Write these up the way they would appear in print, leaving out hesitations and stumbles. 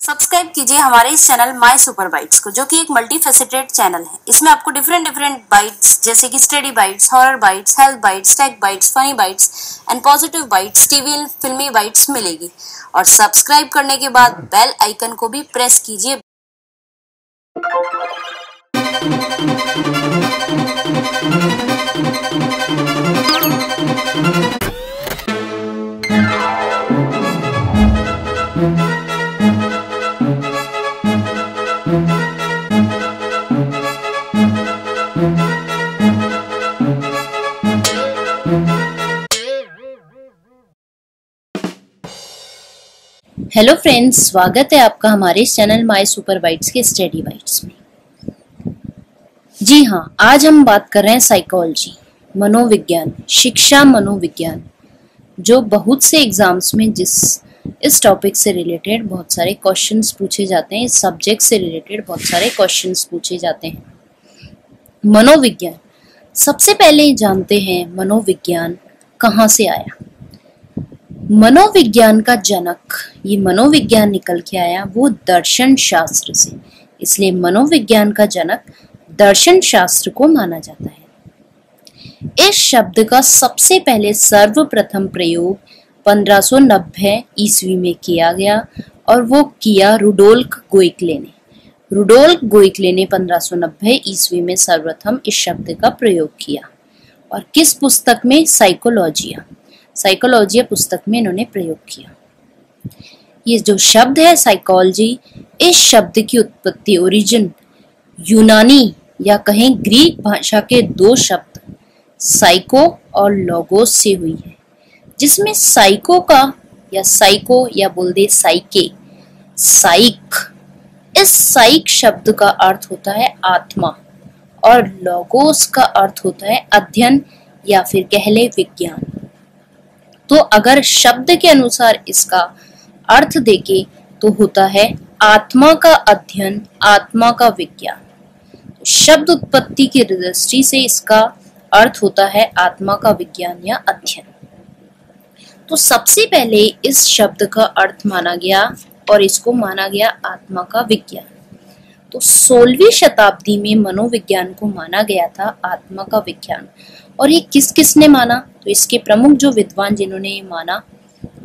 Subscribe कीजिए हमारे इस चैनल माय सुपर बाइट्स को, जो कि एक मल्टी फेसेटेड चैनल है। इसमें आपको डिफरेंट बाइट्स जैसे कि study bites, horror bites, health bites, tech bites, funny bites and positive bites, TV and filmy bites मिलेगी। और सब्सक्राइब करने के बाद बेल आइकन को भी प्रेस कीजिए। हेलो फ्रेंड्स, स्वागत है आपका हमारे इस चैनल माय सुपर बाइट्स के स्टडी बाइट्स में। जी हाँ, आज हम बात कर रहे हैं साइकोलॉजी, मनोविज्ञान, शिक्षा मनोविज्ञान, जो बहुत से एग्जाम्स में इस टॉपिक से रिलेटेड बहुत सारे क्वेश्चंस पूछे जाते हैं। इस सब्जेक्ट से रिलेटेड बहुत सारे क्वेश्चंस पूछे जाते हैं। मनोविज्ञान, सबसे पहले जानते हैं मनोविज्ञान कहाँ से आया। मनोविज्ञान का जनक, ये मनोविज्ञान निकल के आया वो दर्शन शास्त्र से, इसलिए मनोविज्ञान का जनक दर्शन शास्त्र को माना जाता है। इस शब्द का सबसे पहले सर्वप्रथम प्रयोग 1590 ईस्वी में किया गया और वो किया रुडोल्फ गोइकले ने। रुडोल्फ गोइकले ने 1590 ईस्वी में सर्वप्रथम इस शब्द का प्रयोग किया। और किस पुस्तक में? साइकोलॉजी पुस्तक में इन्होंने प्रयोग किया। ये जो शब्द है साइकोलॉजी, इस शब्द की उत्पत्ति ओरिजिन यूनानी या कहें ग्रीक भाषा के दो शब्द साइको और लोगोस से हुई है, जिसमें साइको का या साइको या बोल दे साइके, साइक, इस साइक शब्द का अर्थ होता है आत्मा और लोगोस का अर्थ होता है अध्ययन या फिर कह ले विज्ञान। तो अगर शब्द के अनुसार इसका अर्थ देखें तो होता है आत्मा का अध्ययन, आत्मा का विज्ञान। शब्द उत्पत्ति की दृष्टि से इसका अर्थ होता है आत्मा का विज्ञान या अध्ययन। तो सबसे पहले इस शब्द का अर्थ माना गया और इसको माना गया आत्मा का विज्ञान। तो 16वीं शताब्दी में मनोविज्ञान को माना गया था आत्मा का विज्ञान। और ये किसने माना? तो इसके प्रमुख जो विद्वान जिन्होंने ये माना,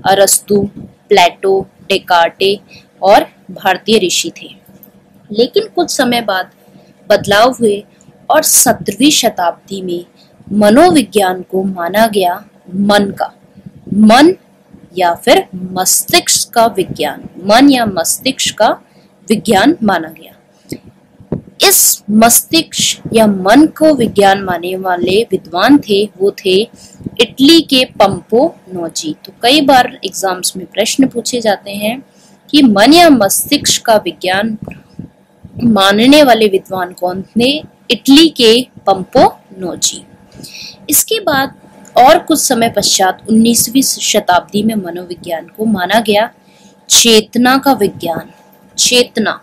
अरस्तु, प्लेटो, डेकार्टे और भारतीय ऋषि थे। लेकिन कुछ समय बाद बदलाव हुए और 17वीं शताब्दी में मनोविज्ञान को माना गया मन या फिर मस्तिष्क का विज्ञान, मन या मस्तिष्क का विज्ञान माना गया। इस मस्तिष्क या मन को विज्ञान मानने वाले विद्वान थे वो थे इटली के पंपो नोजी। तो कई बार एग्जाम्स में प्रश्न पूछे जाते हैं कि मन या मस्तिष्क का विज्ञान मानने वाले विद्वान कौन थे? इटली के पंपो नोजी। इसके बाद और कुछ समय पश्चात 19वीं शताब्दी में मनोविज्ञान को माना गया चेतना का विज्ञान, चेतना।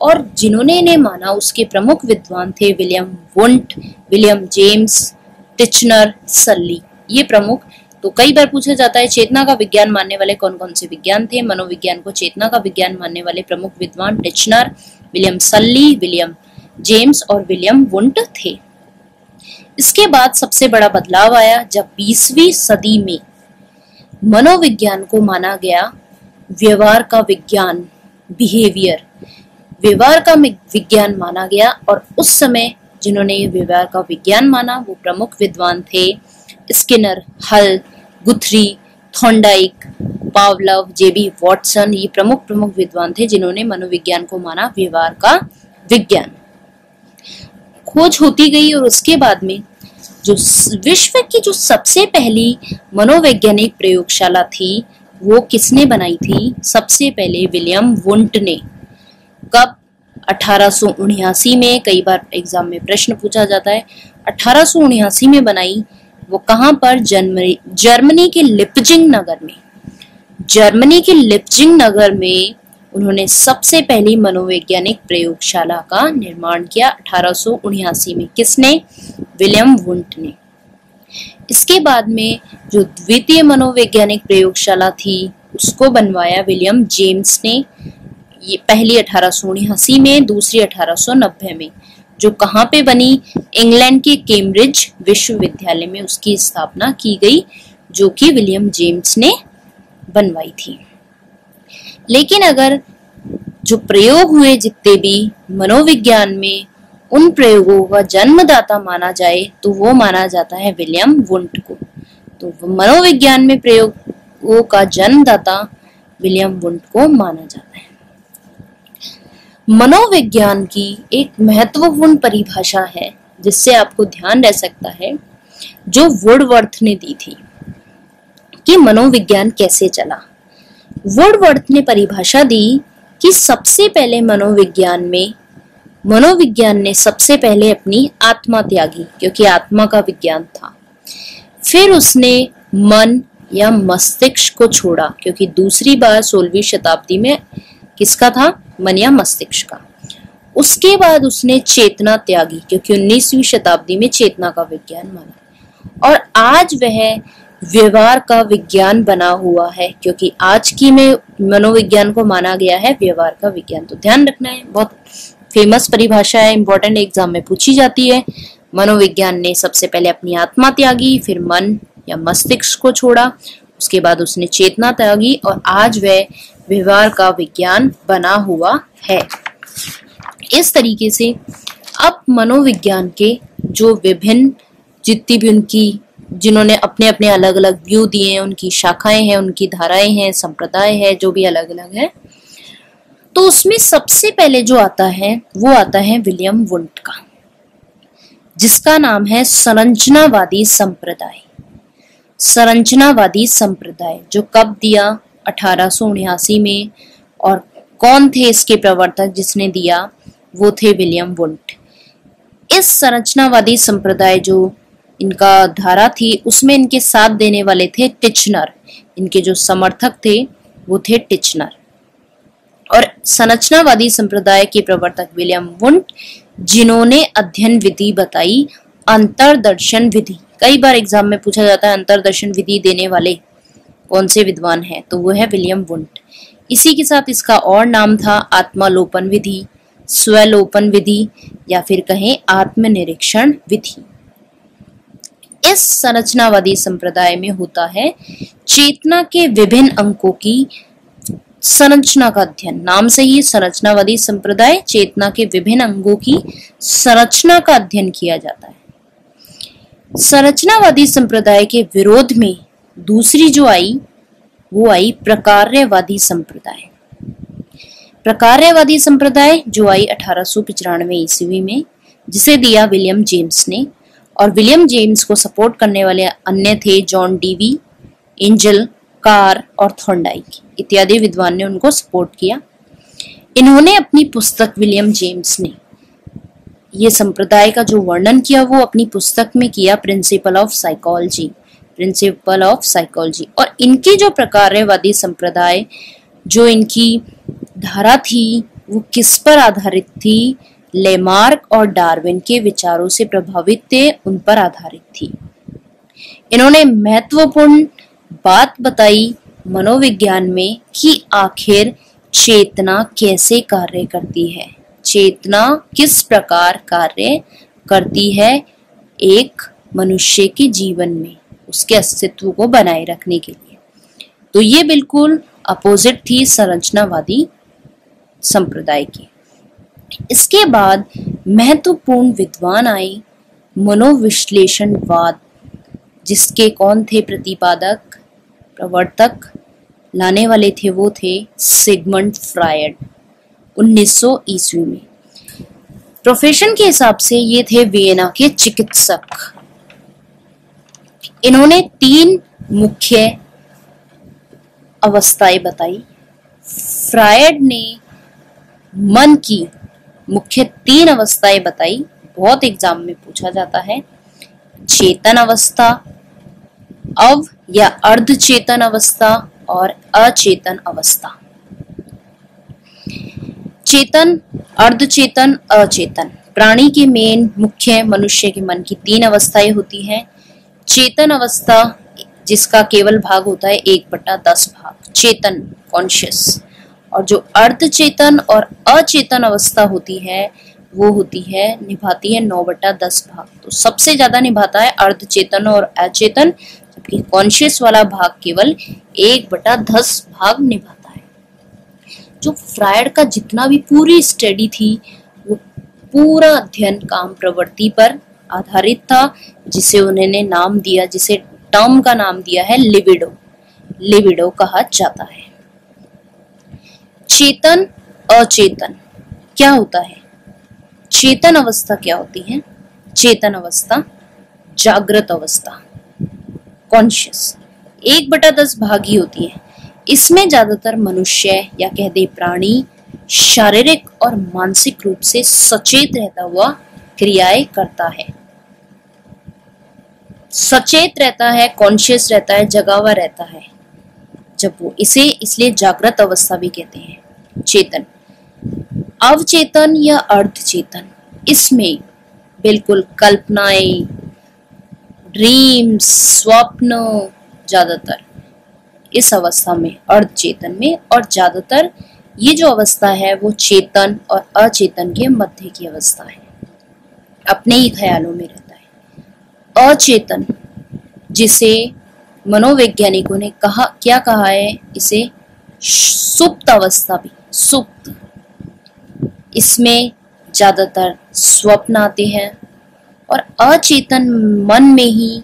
और जिन्होंने इन्हें माना उसके प्रमुख विद्वान थे William Wundt, William James, Titchener, Sully, ये प्रमुख। तो कई बार पूछा जाता है चेतना का विज्ञान मानने वाले कौन कौन से विज्ञान थे? मनोविज्ञान को चेतना का विज्ञान मानने वाले प्रमुख विद्वान टिचनर, विलियम सल्ली, विलियम जेम्स और विलियम वुंट थे। इसके बाद सबसे बड़ा बदलाव आया जब 20वीं सदी में मनोविज्ञान को माना गया व्यवहार का विज्ञान, व्यवहार का विज्ञान माना गया। और उस समय जिन्होंने ये व्यवहार का विज्ञान माना वो प्रमुख विद्वान थे स्किनर, हल, गुथरी, थॉर्नडाइक, पावलव, जेबी वॉटसन। ये प्रमुख विद्वान थे जिन्होंने मनोविज्ञान को माना व्यवहार का विज्ञान। खोज होती गई और उसके बाद में जो विश्व की जो सबसे पहली मनोवैज्ञानिक प्रयोगशाला थी वो किसने बनाई थी? सबसे पहले विलियम वुंट ने। कब? 1879 में। कई बार एग्जाम में प्रश्न पूछा जाता है। 1879 में बनाई। वो कहां पर? जर्मनी के लिप्जिंग नगर में। जर्मनी के लिप्जिंग नगर में उन्होंने सबसे पहली मनोवैज्ञानिक प्रयोगशाला का निर्माण किया 1879 में। किसने? विलियम वुंट ने। इसके बाद में जो द्वितीय मनोवैज्ञानिक प्रयोगशाला थी उसको बनवाया विलियम जेम्स ने। ये पहली 1879 में, दूसरी 1890 में, जो कहाँ पे बनी, इंग्लैंड के कैम्ब्रिज विश्वविद्यालय में उसकी स्थापना की गई, जो कि विलियम जेम्स ने बनवाई थी। लेकिन अगर जो प्रयोग हुए जितने भी मनोविज्ञान में, उन प्रयोगों का जन्मदाता माना जाए तो वो माना जाता है विलियम वुंट को। तो मनोविज्ञान में प्रयोगों का जन्मदाता विलियम वुंट को माना जाता है। मनोविज्ञान की एक महत्वपूर्ण परिभाषा है जिससे आपको ध्यान रह सकता है, जो वुडवर्थ ने दी थी कि मनोविज्ञान कैसे चला। वुडवर्थ ने परिभाषा दी कि सबसे पहले मनोविज्ञान ने सबसे पहले अपनी आत्मा त्यागी, क्योंकि आत्मा का विज्ञान था। फिर उसने मन या मस्तिष्क को छोड़ा, क्योंकि दूसरी बार 16वीं शताब्दी में किसका था, मन या मस्तिष्क का। उसके बाद उसने चेतना त्यागी, क्योंकि 19वीं शताब्दी में चेतना का विज्ञान माना। और आज वह व्यवहार का विज्ञान बना हुआ है, क्योंकि आज की में मनोविज्ञान को माना गया है व्यवहार का विज्ञान। तो ध्यान रखना है, बहुत फेमस परिभाषा है, इंपॉर्टेंट एग्जाम में पूछी जाती है। मनोविज्ञान ने सबसे पहले अपनी आत्मा त्यागी, फिर मन या मस्तिष्क को छोड़ा, उसके बाद उसने चेतना त्यागी, और आज वह व्यवहार का विज्ञान बना हुआ है। इस तरीके से अब मनोविज्ञान के जो विभिन्न जितनी भी उनकी, जिन्होंने अपने अपने अलग अलग व्यू दिए हैं, उनकी शाखाएं हैं, उनकी धाराएं हैं, संप्रदाय है, जो भी अलग अलग है, तो उसमें सबसे पहले जो आता है वो आता है विलियम वुंट का, जिसका नाम है संरचनावादी संप्रदाय। संरचनावादी संप्रदाय जो कब दिया, 1879 में, और कौन थे इसके प्रवर्तक जिसने दिया, वो थे विलियम वुंट। इस संरचनावादी संप्रदाय जो इनका धारा थी, उसमें इनके साथ देने वाले थे टिचनर, इनके जो समर्थक थे वो थे टिचनर। और संरचनावादी संप्रदाय के प्रवर्तक विलियम वुंट, जिन्होंने अध्ययन विधि बताई, अंतर्दर्शन विधि। कई बार एग्जाम में पूछा जाता है अंतर्दर्शन विधि देने वाले कौन से विद्वान हैं, तो वो है विलियम वुंट। इसी के साथ इसका और नाम था आत्मालोपन विधि, स्वलोपन विधि, या फिर कहें आत्मनिरीक्षण विधि। इस संरचनावादी संप्रदाय में होता है चेतना के विभिन्न अंकों की संरचना का अध्ययन। नाम से ही संरचनावादी संप्रदाय, चेतना के विभिन्न अंगों की संरचना का अध्ययन किया जाता है। संरचनावादी संप्रदाय के विरोध में दूसरी जो आई, वो आई प्रकार्यवादी संप्रदाय। प्रकार्यवादी संप्रदाय जो आई 1895 ईस्वी में, जिसे दिया विलियम जेम्स ने, और विलियम जेम्स को सपोर्ट करने वाले अन्य थे जॉन डीवी, एंजल, कार और थॉर्नडाइक इत्यादि विद्वान ने उनको सपोर्ट किया। इन्होंने अपनी पुस्तक, विलियम जेम्स ने ये संप्रदाय का जो वर्णन किया वो अपनी पुस्तक में किया, प्रिंसिपल ऑफ साइकोलॉजी। और इनकी जो प्रकार्यवादी संप्रदाय, जो इनकी धारा थी, वो किस पर आधारित थी, लेमार्क और डार्विन के विचारों से प्रभावित थे, उन पर आधारित थी। इन्होंने महत्वपूर्ण बात बताई मनोविज्ञान में कि आखिर चेतना कैसे कार्य करती है, चेतना किस प्रकार कार्य करती है एक मनुष्य के जीवन में, उसके अस्तित्व को बनाए रखने के लिए। तो ये बिल्कुल अपोजिट थी संरचनावादी संप्रदाय की। इसके बाद महत्वपूर्ण विद्वान आए मनोविश्लेषणवाद, जिसके कौन थे प्रतिपादक, प्रवर्तक, लाने वाले थे, वो थे सिगमंड फ्रायड 1900 ईस्वी में। प्रोफेशन के हिसाब से ये थे वियना के चिकित्सक। इन्होंने 3 मुख्य अवस्थाएं बताई। फ्रायड ने मन की मुख्य 3 अवस्थाएं बताई, बहुत एग्जाम में पूछा जाता है। चेतन अवस्था, अव या अर्धचेतन अवस्था और अचेतन अवस्था। चेतन, अर्धचेतन, अचेतन। प्राणी के मेन मुख्य मनुष्य के मन की 3 अवस्थाएं होती हैं। चेतन अवस्था, जिसका केवल भाग होता है 1/10 भाग, चेतन, कॉन्शियस। और जो अर्धचेतन और अचेतन अवस्था होती है वो होती है, निभाती है 9/10 भाग। तो सबसे ज्यादा निभाता है अर्धचेतन और अचेतन, जबकि कॉन्शियस वाला भाग केवल 1/10 भाग निभाता है। जो फ्रायड का जितना भी पूरी स्टडी थी वो पूरा अध्ययन काम प्रवृत्ति पर आधारित था, जिसे उन्होंने नाम दिया, जिसे टर्म का नाम दिया है लिबिडो। लिबिडो कहा जाता है। चेतन अचेतन क्या होता है? चेतन अवस्था क्या होती है? चेतन अवस्था जागृत अवस्था, कॉन्शियस 1/10 भाग ही होती है। इसमें ज्यादातर मनुष्य या कह दे प्राणी शारीरिक और मानसिक रूप से सचेत रहता हुआ क्रियाएं करता है, सचेत रहता है, कॉन्शियस रहता है, जगा हुआ रहता है जब वो इसे इसलिए जागृत अवस्था भी कहते हैं। चेतन अवचेतन या अर्धचेतन, इसमें बिल्कुल कल्पनाएं, ड्रीम्स, स्वप्न ज्यादातर इस अवस्था में, अर्धचेतन में, और ज्यादातर ये जो अवस्था है वो चेतन और अचेतन के मध्य की अवस्था है, अपने ही ख्यालों में रहता है। अचेतन जिसे मनोवैज्ञानिकों ने क्या कहा है, इसे सुप्त अवस्था भी, सुप्त, इसमें ज्यादातर स्वप्न आते हैं और अचेतन मन में ही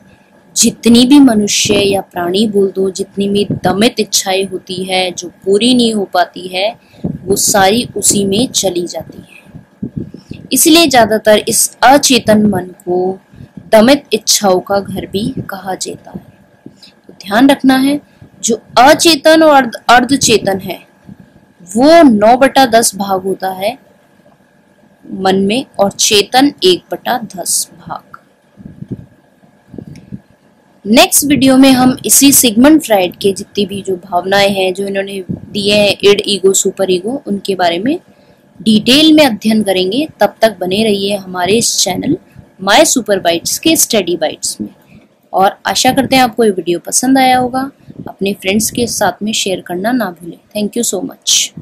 जितनी भी मनुष्य या प्राणी बोल दो, जितनी भी दमित इच्छाएं होती है जो पूरी नहीं हो पाती है, वो सारी उसी में चली जाती है। इसलिए ज्यादातर इस अचेतन मन को दमित इच्छाओं का घर भी कहा जाता है। तो ध्यान रखना है, जो अचेतन और अर्धचेतन है वो 9/10 भाग होता है मन में, और चेतन 1/10 भाग। नेक्स्ट वीडियो में हम इसी सिगमंड फ्रायड के जितनी भी जो भावनाएं हैं जो इन्होंने दिए हैं, इड, ईगो, सुपर ईगो, उनके बारे में डिटेल में अध्ययन करेंगे। तब तक बने रहिए हमारे इस चैनल माय सुपर बाइट्स के स्टडी बाइट्स में, और आशा करते हैं आपको ये वीडियो पसंद आया होगा। अपने फ्रेंड्स के साथ में शेयर करना ना भूलें। Thank you so much.